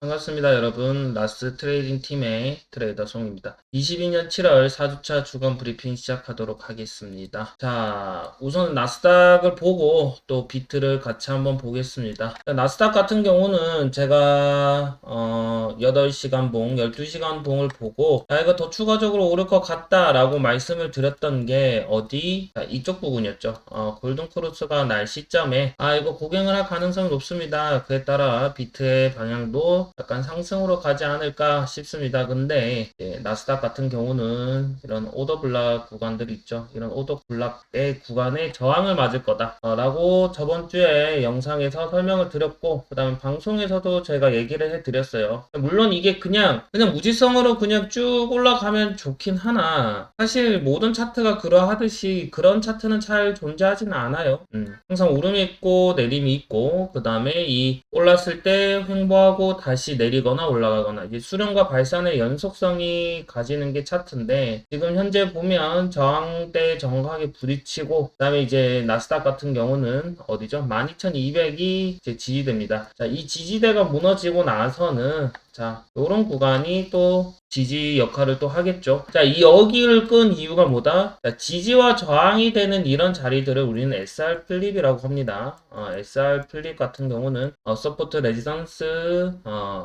반갑습니다, 여러분. 라스 트레이딩 팀의 트레이더 송입니다. 22년 7월 4주차 주간 브리핑 시작하도록 하겠습니다. 자, 우선 나스닥을 보고 또 비트를 같이 한번 보겠습니다. 자, 나스닥 같은 경우는 제가 8시간 봉, 12시간 봉을 보고 이거 더 추가적으로 오를 것 같다라고 말씀을 드렸던 게 어디? 자, 이쪽 부분이었죠. 골든 크로스가 날 시점에 이거 고갱을 할 가능성이 높습니다. 그에 따라 비트의 방향도 약간 상승으로 가지 않을까 싶습니다. 근데 나스닥 같은 경우는 이런 오더 블락 구간들 있죠. 이런 오더 블락의 구간에 저항을 맞을 거다 라고 저번 주에 영상에서 설명을 드렸고, 그 다음에 방송에서도 제가 얘기를 해드렸어요. 물론 이게 그냥 무지성으로 그냥 쭉 올라가면 좋긴 하나, 사실 모든 차트가 그러하듯이 그런 차트는 잘 존재하지는 않아요. 항상 오름이 있고 내림이 있고, 그 다음에 이 올랐을 때 횡보하고 다시 내리거나 올라가거나, 이제 수렴과 발산의 연속성이 가지는 게 차트인데, 지금 현재 보면 저항대 정확하게 부딪히고, 그 다음에 이제 나스닥 같은 경우는 어디죠? 12,200이 이제 지지대입니다. 자, 이 지지대가 무너지고 나서는 자, 요런 구간이 또 지지 역할을 또 하겠죠. 자, 이 여기를 끈 이유가 뭐다? 자, 지지와 저항이 되는 이런 자리들을 우리는 SR 플립이라고 합니다. SR 플립 같은 경우는 서포트 레지던스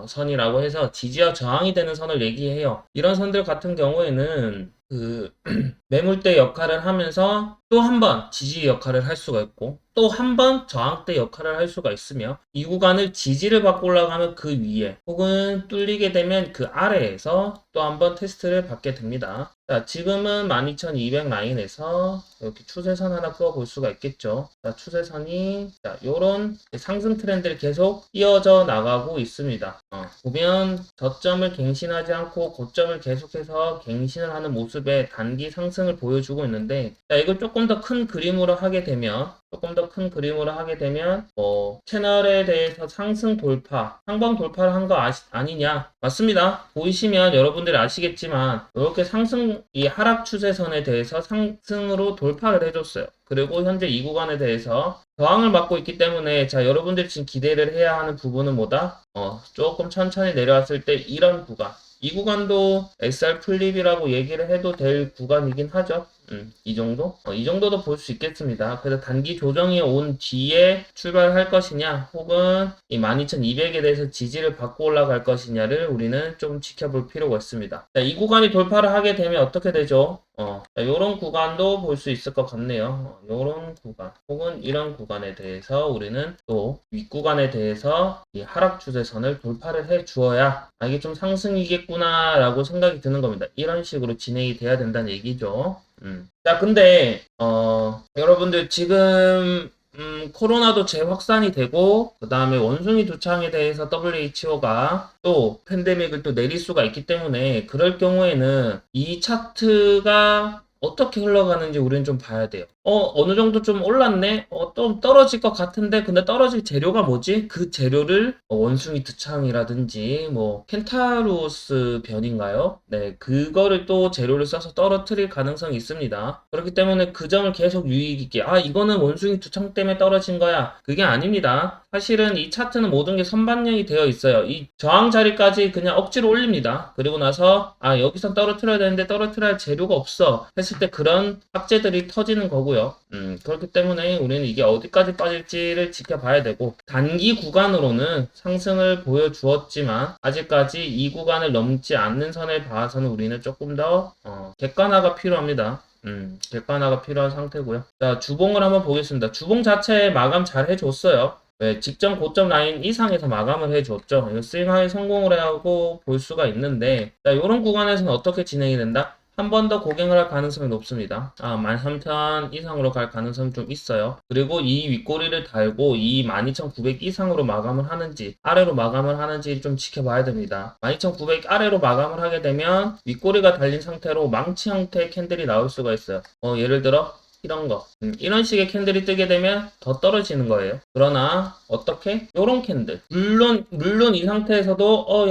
선이라고 해서 지지와 저항이 되는 선을 얘기해요. 이런 선들 같은 경우에는 그 매물대 역할을 하면서 또 한 번 지지 역할을 할 수가 있고, 또 한 번 저항대 역할을 할 수가 있으며, 이 구간을 지지를 받고 올라가면 그 위에 혹은 뚫리게 되면 그 아래에서 또 한 번 테스트를 받게 됩니다. 자, 지금은 12,200 라인에서 이렇게 추세선 하나 그어볼 수가 있겠죠. 자, 추세선이 요런 상승 트렌드를 계속 이어져 나가고 있습니다. 보면 저점을 갱신하지 않고 고점을 계속해서 갱신을 하는 모습의 단기 상승을 보여주고 있는데, 자, 이걸 조금 더 큰 그림으로 하게 되면 채널에 대해서 상승 돌파, 상방 돌파를 한 거 아니냐? 맞습니다. 보이시면 여러분들이 아시겠지만 이렇게 이 하락 추세선에 대해서 상승으로 돌파를 해줬어요. 그리고 현재 이 구간에 대해서 저항을 받고 있기 때문에, 자, 여러분들이 지금 기대를 해야 하는 부분은 뭐다? 조금 천천히 내려왔을 때 이런 구간, 이 구간도 SR 플립이라고 얘기를 해도 될 구간이긴 하죠. 이 정도? 이 정도도 볼 수 있겠습니다. 그래서 단기 조정이 온 뒤에 출발할 것이냐, 혹은 이 12,200에 대해서 지지를 받고 올라갈 것이냐를 우리는 좀 지켜볼 필요가 있습니다. 자, 이 구간이 돌파를 하게 되면 어떻게 되죠? 요런 구간도 볼 수 있을 것 같네요. 요런 구간, 혹은 이런 구간에 대해서 우리는 또 윗구간에 대해서 이 하락 추세선을 돌파를 해 주어야 이게 좀 상승이겠구나 라고 생각이 드는 겁니다. 이런 식으로 진행이 돼야 된다는 얘기죠. 자, 근데 여러분들 지금 코로나도 재확산이 되고, 그 다음에 원숭이 두창에 대해서 WHO가 또 팬데믹을 또 내릴 수가 있기 때문에, 그럴 경우에는 이 차트가 어떻게 흘러가는지 우리는 좀 봐야 돼요. 어느 정도 좀 올랐네? 또 떨어질 것 같은데, 근데 떨어질 재료가 뭐지? 그 재료를 원숭이 두창이라든지, 켄타루스 변인가요? 네, 그거를 또 재료를 써서 떨어뜨릴 가능성이 있습니다. 그렇기 때문에 그 점을 계속 유의 깊게, 이거는 원숭이 두창 때문에 떨어진 거야. 그게 아닙니다. 사실은 이 차트는 모든 게 선반영이 되어 있어요. 이 저항 자리까지 그냥 억지로 올립니다. 그리고 나서 여기서 떨어뜨려야 되는데 떨어뜨려야 할 재료가 없어 했을 때 그런 악재들이 터지는 거고요. 그렇기 때문에 우리는 이게 어디까지 빠질지를 지켜봐야 되고, 단기 구간으로는 상승을 보여주었지만 아직까지 이 구간을 넘지 않는 선을 봐서는 우리는 조금 더 객관화가 필요합니다. 객관화가 필요한 상태고요. 자, 주봉을 한번 보겠습니다. 주봉 자체 마감 잘 해줬어요. 네, 직전 고점 라인 이상에서 마감을 해줬죠. 이거 스윙하에 성공을 하고 볼 수가 있는데, 자, 이런 구간에서는 어떻게 진행이 된다? 한 번 더 고갱을 할 가능성이 높습니다. 13,000 이상으로 갈 가능성이 좀 있어요. 그리고 이 윗꼬리를 달고 이 12,900 이상으로 마감을 하는지 아래로 마감을 하는지 좀 지켜봐야 됩니다. 12,900 아래로 마감을 하게 되면 윗꼬리가 달린 상태로 망치 형태의 캔들이 나올 수가 있어요. 예를 들어 이런 거, 이런 식의 캔들이 뜨게 되면 더 떨어지는 거예요. 그러나 어떻게? 요런 캔들, 물론 이 상태에서도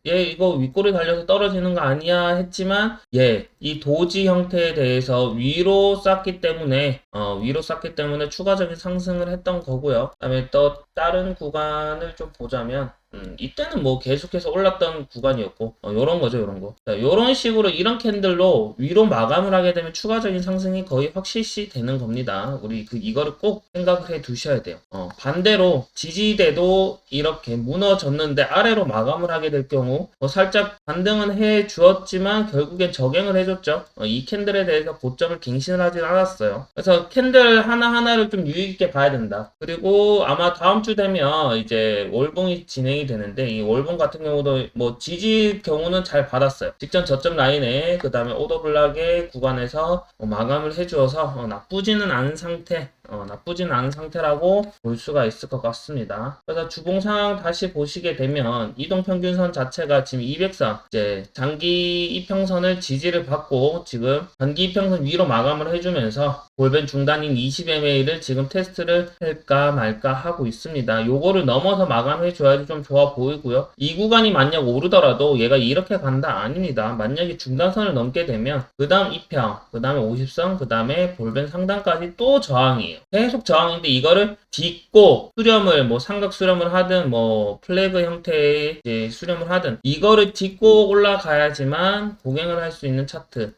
얘 이거 윗골이 달려서 떨어지는 거 아니야 했지만, 이 도지 형태에 대해서 위로 쌌기 때문에 추가적인 상승을 했던 거고요. 그다음에 또 다른 구간을 좀 보자면, 이때는 뭐 계속해서 올랐던 구간이었고, 요런 거죠, 요런 거. 자, 요런 식으로 이런 캔들로 위로 마감을 하게 되면 추가적인 상승이 거의 확실시 되는 겁니다. 우리 이거를 꼭 생각을 해 두셔야 돼요. 반대로 지지대도 이렇게 무너졌는데 아래로 마감을 하게 될 경우, 살짝 반등은 해 주었지만 결국엔 저갱을 해줬죠. 이 캔들에 대해서 고점을 갱신을 하진 않았어요. 그래서 캔들 하나하나를 좀 유의 있게 봐야 된다. 그리고 아마 다음 주 되면 이제 월봉이 진행이 되는데, 이 월봉 같은 경우도 뭐 지지 경우는 잘 받았어요. 직전 저점 라인에 그 다음에 오더블락의 구간에서 마감을 해주어서 나쁘지는 않은 상태, 나쁘진 않은 상태라고 볼 수가 있을 것 같습니다. 그래서 주봉 상황 다시 보시게 되면 이동평균선 자체가 지금 200선, 이제 장기 이평선을 지지를 받고 지금 단기 이평선 위로 마감을 해주면서 골반 중단인 20MA를 지금 테스트를 할까 말까 하고 있습니다. 요거를 넘어서 마감해 줘야지 좀 좋아 보이고요. 이 구간이 만약 오르더라도 얘가 이렇게 간다? 아닙니다. 만약에 중단선을 넘게 되면 그 다음 이평, 그 다음에 50선, 그 다음에 골반 상단까지 또 저항이에요. 계속 저항인데 이거를 딛고 수렴을 뭐 삼각 수렴을 하든 뭐 플래그 형태의 이제 수렴을 하든 이거를 딛고 올라가야지만 고갱을 할 수 있는 차트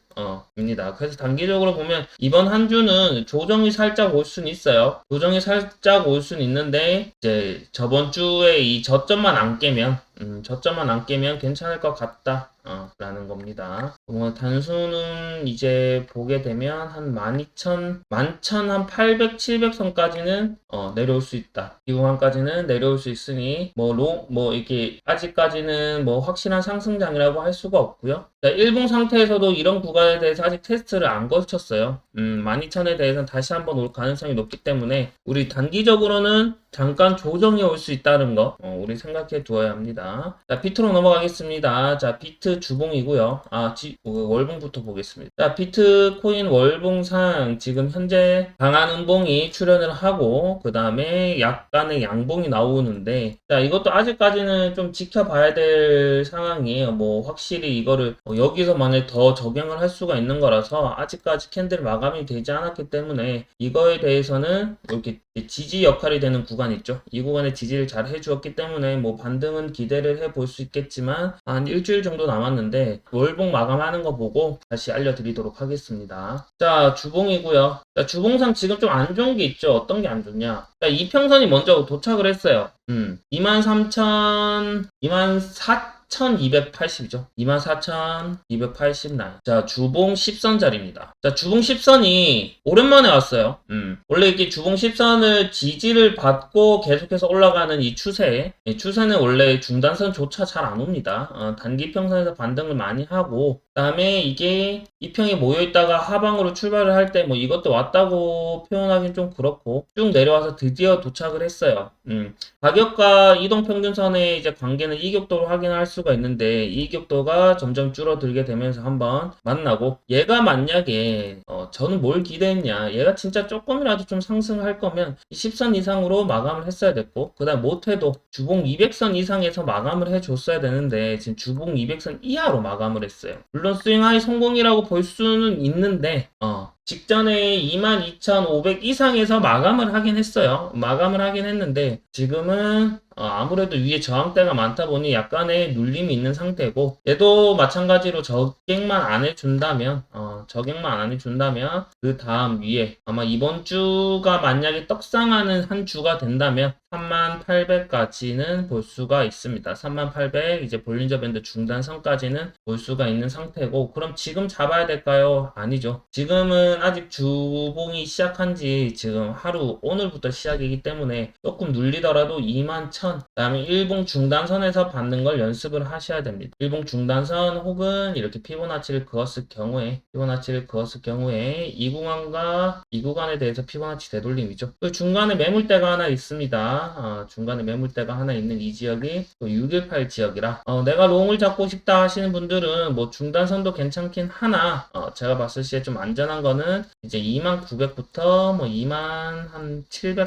입니다. 그래서 단기적으로 보면 이번 한 주는 조정이 살짝 올 수는 있어요. 조정이 살짝 올 수는 있는데 이제 저번 주에 이 저점만 안 깨면 저점만 안 깨면 괜찮을 것 같다. 라는 겁니다. 단수는 이제 보게 되면 한 12,000, 11,000, 한 800, 700선까지는 내려올 수 있다. 이 구간까지는 내려올 수 있으니 뭐 이렇게 아직까지는 뭐 확실한 상승장이라고 할 수가 없고요. 자, 일봉 상태에서도 이런 구간에 대해서 아직 테스트를 안 거쳤어요. 12,000에 대해서는 다시 한번 올 가능성이 높기 때문에 우리 단기적으로는 잠깐 조정이 올 수 있다는 거 우리 생각해 두어야 합니다. 자, 비트로 넘어가겠습니다. 자, 비트 주봉이고요. 월봉부터 보겠습니다. 자, 비트코인 월봉상 지금 현재 강한 음봉이 출현을 하고 그 다음에 약간의 양봉이 나오는데, 자, 이것도 아직까지는 좀 지켜봐야 될 상황이에요. 뭐 확실히 이거를 여기서 만약에 더 적용을 할 수가 있는 거라서 아직까지 캔들 마감이 되지 않았기 때문에 이거에 대해서는 이렇게 지지 역할이 되는 구간 있죠. 이 구간에 지지를 잘 해주었기 때문에 뭐 반등은 기대를 해볼 수 있겠지만 한 일주일 정도 남았는데 월봉 마감하는 거 보고 다시 알려드리도록 하겠습니다. 자, 주봉이고요. 자, 주봉상 지금 좀 안 좋은 게 있죠. 어떤 게 안 좋냐? 자, 이평선이 먼저 도착을 했어요. 23,000, 24,280이죠. 24,280 라인. 자, 주봉 10선짜리입니다. 자, 주봉 10선이 오랜만에 왔어요. 원래 이렇게 주봉 10선을 지지를 받고 계속해서 올라가는 이 추세는 원래 중단선조차 잘 안 옵니다. 단기 평선에서 반등을 많이 하고, 그 다음에 이게 이평이 모여있다가 하방으로 출발을 할 때 뭐 이것도 왔다고 표현하긴 좀 그렇고 쭉 내려와서 드디어 도착을 했어요. 가격과 이동평균선의 이제 관계는 이격도로 확인할 수가 있는데 이격도가 점점 줄어들게 되면서 한번 만나고, 얘가 만약에 저는 뭘 기대했냐, 얘가 진짜 조금이라도 좀 상승할 거면 10선 이상으로 마감을 했어야 됐고, 그 다음 못해도 주봉 200선 이상에서 마감을 해줬어야 되는데 지금 주봉 200선 이하로 마감을 했어요. 물론 스윙하이 성공이라고 볼 수는 있는데 직전에 22,500 이상에서 마감을 하긴 했어요. 마감을 하긴 했는데 지금은 아무래도 위에 저항대가 많다 보니 약간의 눌림이 있는 상태고, 얘도 마찬가지로 저갱만 안 해준다면 그 다음 위에 아마 이번 주가 만약에 떡상하는 한 주가 된다면 38,000까지는 볼 수가 있습니다. 38,000 이제 볼린저 밴드 중단선까지는 볼 수가 있는 상태고, 그럼 지금 잡아야 될까요? 아니죠. 지금은 아직 주봉이 시작한 지 지금 오늘부터 시작이기 때문에 조금 눌리더라도 21,000, 그 다음에 일봉 중단선에서 받는 걸 연습을 하셔야 됩니다. 일봉 중단선 혹은 이렇게 피보나치를 그었을 경우에 이 구간에 대해서 피보나치 되돌림이죠. 그 중간에 매물대가 하나 있습니다. 중간에 매물대가 하나 있는 이 지역이 618 지역이라 내가 롱을 잡고 싶다 하시는 분들은 뭐 중단선도 괜찮긴 하나 제가 봤을 시에 좀 안전한 거는 이제 29,900부터 뭐 27,000,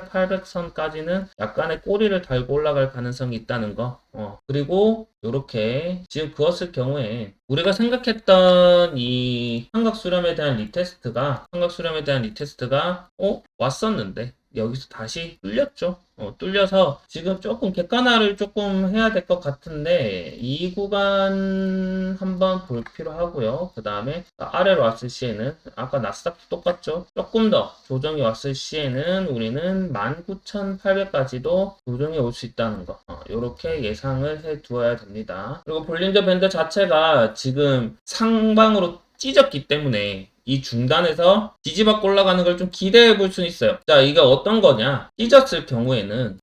800선까지는 약간의 꼬리를 달고 올라갈 가능성이 있다는 거. 그리고 요렇게 지금 그었을 경우에 우리가 생각했던 이 삼각 수렴에 대한 리테스트가 왔었는데 여기서 다시 뚫렸죠. 뚫려서 지금 조금 객관화를 조금 해야 될 것 같은데 이 구간 한번 볼 필요하고요. 그 다음에 아래로 왔을 시에는 아까 나스닥 똑같죠. 조금 더 조정이 왔을 시에는 우리는 19,800까지도 조정이 올 수 있다는 거 이렇게 예상을 해 두어야 됩니다. 그리고 볼린저 밴드 자체가 지금 상방으로 찢었기 때문에 이 중단에서 뒤집어 올라가는 걸 좀 기대해 볼 수 있어요. 자, 이게 어떤 거냐? 찢었을 경우에는,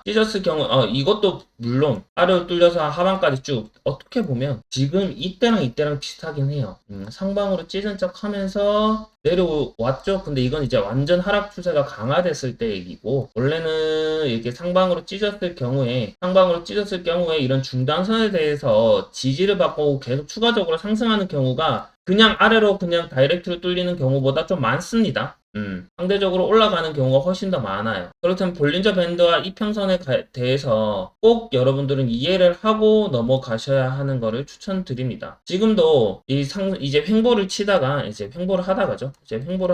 찢었을 경우, 이것도 물론 아래로 뚫려서 하방까지 쭉, 어떻게 보면 지금 이때랑 비슷하긴 해요. 상방으로 찢은 척 하면서 내려왔죠? 근데 이건 이제 완전 하락 추세가 강화됐을 때 얘기고, 원래는 이렇게 상방으로 찢었을 경우에 이런 중단선에 대해서 지지를 받고 계속 추가적으로 상승하는 경우가 그냥 아래로 그냥 다이렉트로 뚫리는 경우보다 좀 많습니다. 상대적으로 올라가는 경우가 훨씬 더 많아요. 그렇다면 볼린저 밴드와 이평선에 대해서 꼭 여러분들은 이해를 하고 넘어가셔야 하는 것을 추천드립니다. 지금도 이제 횡보를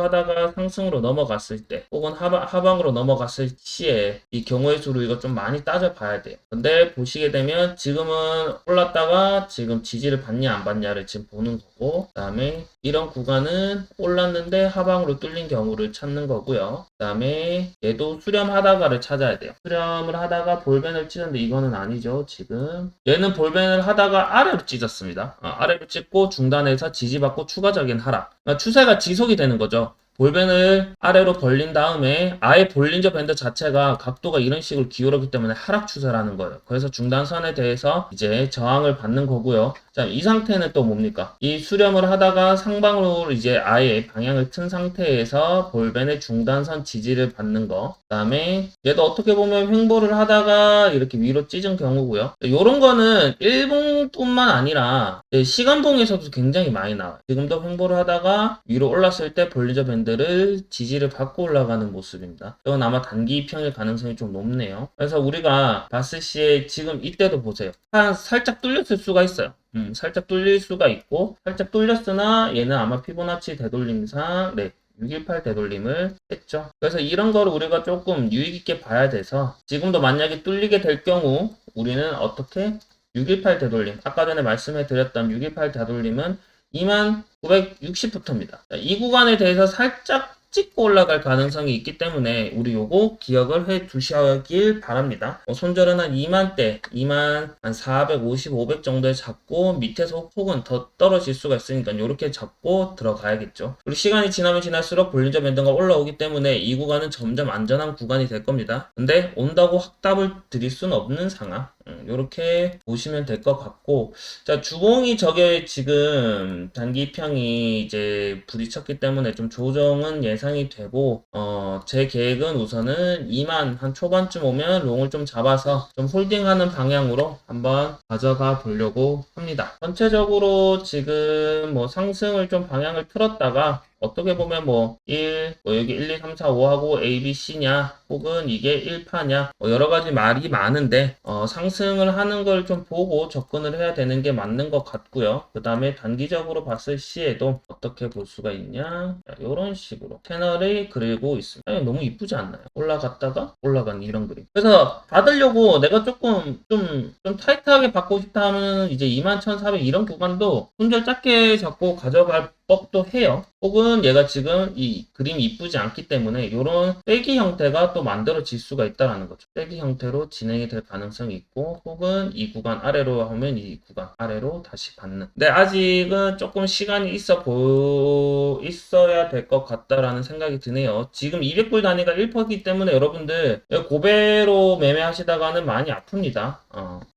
하다가 상승으로 넘어갔을 때 혹은 하방으로 넘어갔을 시에 이 경우의 수로 이거 좀 많이 따져봐야 돼요. 근데 보시게 되면 지금은 올랐다가 지금 지지를 받냐 안 받냐를 지금 보는 거고, 그 다음에 이런 구간은 올랐는데 하방으로 뚫린 경우를 찾는 거고요. 그 다음에 얘도 수렴하다가를 찾아야 돼요. 수렴을 하다가 볼벤을 찢었는데 이거는 아니죠. 지금 얘는 볼벤을 하다가 아래로 찢었습니다. 아래로 찢고 중단해서 지지받고 추가적인 하락. 그러니까 추세가 지속이 되는 거죠. 볼벤을 아래로 벌린 다음에 아예 볼린저 밴드 자체가 각도가 이런 식으로 기울었기 때문에 하락 추세라는 거예요. 그래서 중단선에 대해서 이제 저항을 받는 거고요. 자, 이 상태는 또 뭡니까? 이 수렴을 하다가 상방으로 이제 아예 방향을 튼 상태에서 볼벤의 중단선 지지를 받는 거. 그 다음에 얘도 어떻게 보면 횡보를 하다가 이렇게 위로 찢은 경우고요. 요런 거는 일봉뿐만 아니라 시간봉에서도 굉장히 많이 나와요. 지금도 횡보를 하다가 위로 올랐을 때 볼린저 밴드를 지지를 받고 올라가는 모습입니다. 이건 아마 단기 입형일 가능성이 좀 높네요. 그래서 우리가 봤을 시에 지금 이때도 보세요. 살짝 뚫렸을 수가 있어요. 살짝 뚫릴 수가 있고, 살짝 뚫렸으나 얘는 아마 피보나치 되돌림상 618 되돌림을 했죠. 그래서 이런 거를 우리가 조금 유익 있게 봐야 돼서 지금도 만약에 뚫리게 될 경우 우리는 어떻게 618 되돌림, 아까 전에 말씀해 드렸던 618 되돌림은 2960부터입니다. 이 구간에 대해서 살짝 찍고 올라갈 가능성이 있기 때문에 우리 요거 기억을 해 두시길 바랍니다. 손절은 한 2만대, 2만 한 450, 500 정도에 잡고 밑에서 혹은 더 떨어질 수가 있으니까 이렇게 잡고 들어가야겠죠. 그리고 시간이 지나면 지날수록 볼린저 밴드가 올라오기 때문에 이 구간은 점점 안전한 구간이 될 겁니다. 근데 온다고 확답을 드릴 수는 없는 상황. 이렇게 보시면 될 것 같고, 자, 주봉이 저게 지금 단기 입형이 이제 부딪혔기 때문에 좀 조정은 예상이 되고, 제 계획은 우선은 2만 한 초반쯤 오면 롱을 좀 잡아서 좀 홀딩하는 방향으로 한번 가져가 보려고 합니다. 전체적으로 지금 뭐 상승을 좀 방향을 틀었다가 어떻게 보면 여기 1, 2, 3, 4, 5하고 A, B, C냐, 혹은 이게 1파냐, 여러 가지 말이 많은데, 상승을 하는 걸 좀 보고 접근을 해야 되는 게 맞는 것 같고요. 그 다음에 단기적으로 봤을 시에도 어떻게 볼 수가 있냐, 이런 식으로 채널을 그리고 있습니다. 너무 이쁘지 않나요? 올라갔다가 올라간 이런 그림. 그래서 받으려고 내가 조금 좀 타이트하게 받고 싶다 하면 이제 21,400 이런 구간도 손절 작게 잡고 가져갈 법도 해요. 혹은 얘가 지금 이 그림이 이쁘지 않기 때문에 이런 빼기 형태가 또 만들어질 수가 있다는 거죠. 빼기 형태로 진행이 될 가능성이 있고, 혹은 이 구간 아래로 하면 이 구간 아래로 다시 받는. 근데 아직은 조금 시간이 있어야 될 것 같다라는 생각이 드네요. 지금 200불 단위가 1%이기 때문에 여러분들 고배로 매매하시다가는 많이 아픕니다.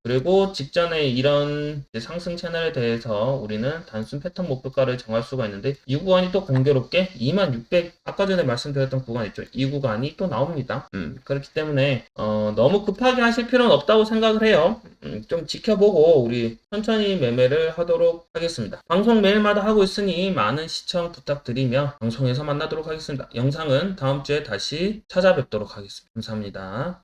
그리고 직전에 이런 상승 채널에 대해서 우리는 단순 패턴 목표가를 정할 수가 있는데, 이 구간이 또 공교롭게 2600, 아까 전에 말씀드렸던 구간 있죠. 이 구간이 또 나옵니다. 그렇기 때문에 너무 급하게 하실 필요는 없다고 생각을 해요. 좀 지켜보고 우리 천천히 매매를 하도록 하겠습니다. 방송 매일마다 하고 있으니 많은 시청 부탁드리며 방송에서 만나도록 하겠습니다. 영상은 다음 주에 다시 찾아뵙도록 하겠습니다. 감사합니다.